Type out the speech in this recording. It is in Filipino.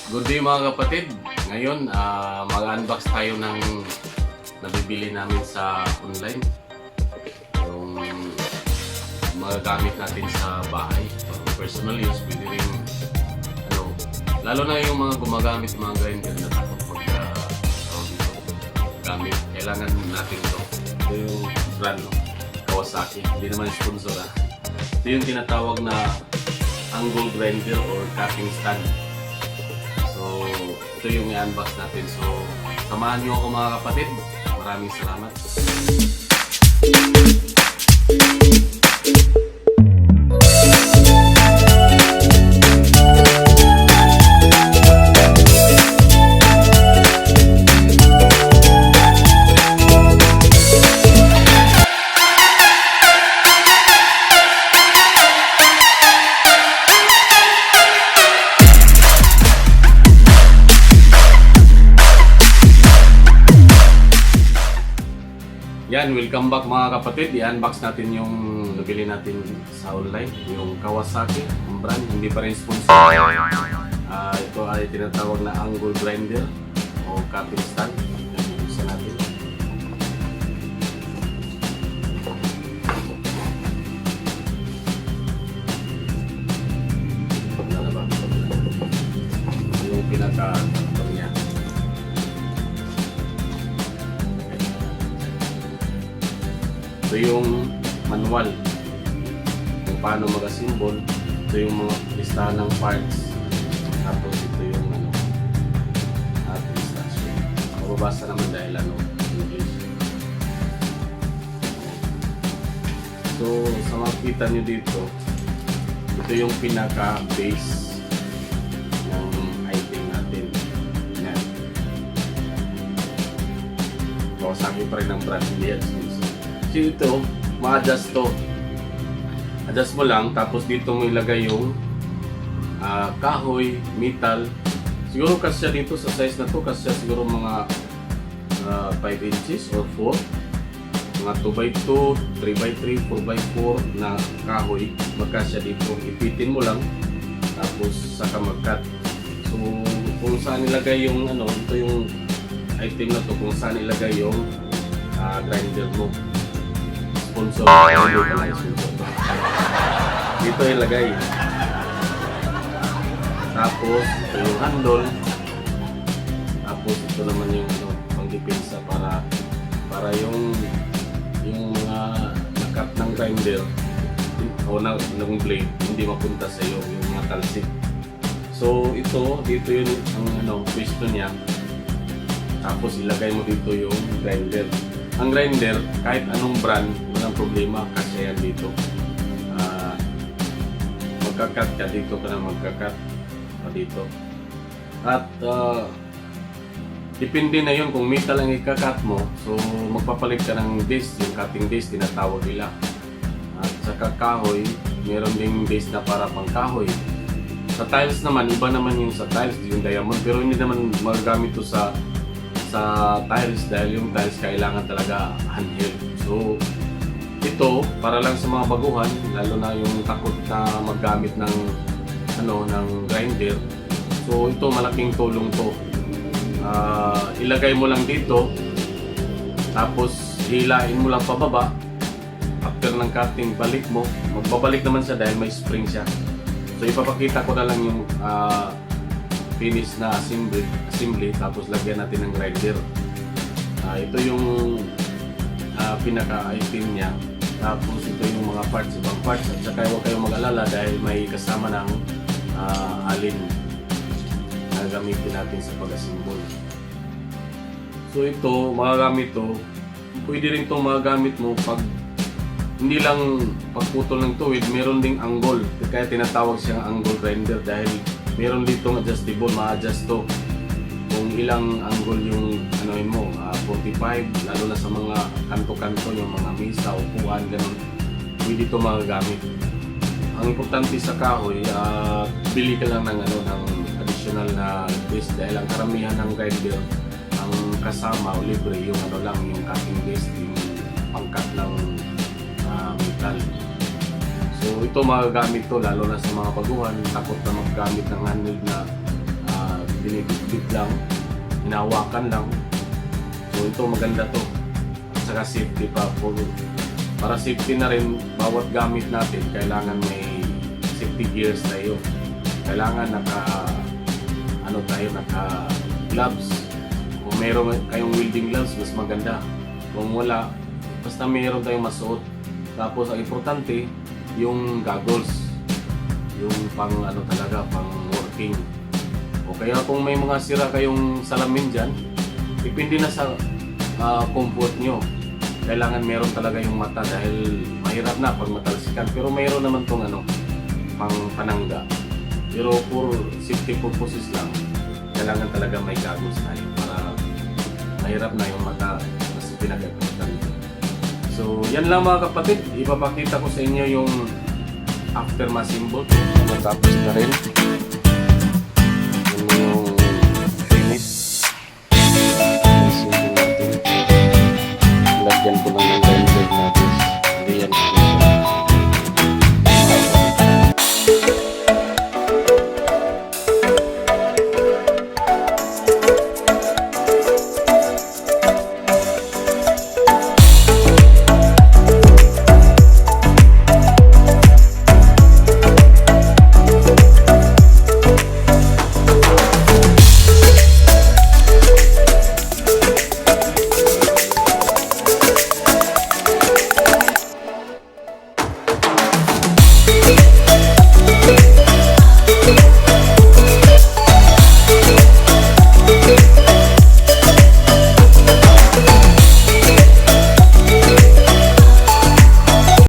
Good day mga kapatid. Ngayon, mag-unbox tayo ng nabibili namin sa online. Yung magagamit natin sa bahay. Personal use, pwede rin, lalo na yung mga gumagamit ng mga grinder na takot gamit. Kailangan natin ito. Ito yung brand, Kawasaki. Hindi naman sponsor. Ito yung tinatawag na angle grinder or cutting stand. So, ito yung i-unbox natin. So, samahan niyo ako mga kapatid. Maraming salamat. Yan, welcome back mga kapatid. I-unbox natin yung nabili natin sa online, yung Kawasaki, ang brand, hindi pa rin sponsor. Ito ay tinatawag na angle grinder o cutting stand. Isa natin. Yung pinaka niya. Ito yung manual kung paano mag-assemble. Ito yung mga listahan ng parts. Tapos ito yung instruction. Mababasa naman dahil English. So sa makikita nyo dito, ito yung pinaka-base ng item natin. Yan. Kawasaki pa rin ang brand. So ito, ma-adjust to. Adjust mo lang, tapos dito mo ilagay yung kahoy, metal. Siguro kasya dito sa size na to, kasya siguro mga 5 inches or 4. Mga 2x2, 3x3, 4x4 na kahoy. Magkasya dito. Ipitin mo lang, tapos saka mag-cut. So kung saan ilagay yung ito yung item na to, kung saan ilagay yung grinder mo. Sponsor. Dito ilagay. Tapos ito yung handle. Tapos ito naman yung pang-depensa para yung mga nakat ng grinder o ng blade hindi mapunta sa iyo yung mga talsik. So dito yun ang pwesto niya. Tapos ilagay mo dito yung grinder. Ang grinder, kahit anong brand, walang problema kasi yan dito. Magkakat ka dito ka na magkakat dito. At depende na yun kung metal ang ikakat mo. So magpapalit ka ng disc, yung cutting disc tinatawag nila. At sa kahoy, meron ding disc na para pang kahoy. Sa tiles naman, iba naman yung sa tiles, yung diamond. Pero hindi naman magagamit to sa tiles dahil yung tiles kailangan talaga handheld. So ito para lang sa mga baguhan, lalo na yung takot na maggamit ng grinder. So ito malaking tulong to. Ilagay mo lang dito, tapos hilain mo lang pababa. After ng cutting, balik mo, magbabalik naman siya dahil may spring siya. So ipapakita ko na lang yung finish na assembly, tapos lagyan natin ng grinder. Ito yung pinaka-item niya. Tapos ito yung mga parts, ibang parts. At saka huwag kayong mag-alala dahil may kasama ng alin na gamitin natin sa pag-assemble. So ito, magagamit to. Pwede rin itong magagamit mo pag hindi lang pagputol ng tuwid, meron ding angle. Kaya tinatawag siyang angle grinder dahil meron ditong adjustable, ma-adjust to kung ilang angle yung mo, 45, lalo na sa mga kanto-kanto, yung mga mesa, upuan, ganun. Pwede ito magagamit. Ang importante sa kahoy, bili ka lang ng additional na disc dahil ang karamihan ng grinder, ang kasama o libre yung yung cutting disc, yung pangkat ng metal. So ito magagamit to lalo na sa mga baguhan, takot na maggamit ng handle na hindi lang, hinahawakan lang. So ito maganda to. At saka safety pa po. Para safety na rin, bawat gamit natin kailangan may safety gears tayo. Kailangan naka gloves. Kung meron kayong welding gloves, mas maganda. Kung wala, basta meron tayong masuot. Tapos ang importante, yung goggles. Yung pang pang working. O kaya kung may mga sira kayong salamin dyan, depende na sa comfort nyo. Kailangan meron talaga yung mata dahil mahirap na pag matalsikan. Pero mayroon naman tong pang panangga. Pero for safety purposes lang, kailangan talaga may goggles tayo para mahirap na yung mata kasi pinagagamitan. So yan lang mga kapatid, ipapakita ko sa inyo yung aftermath symbol. Tapos na rin.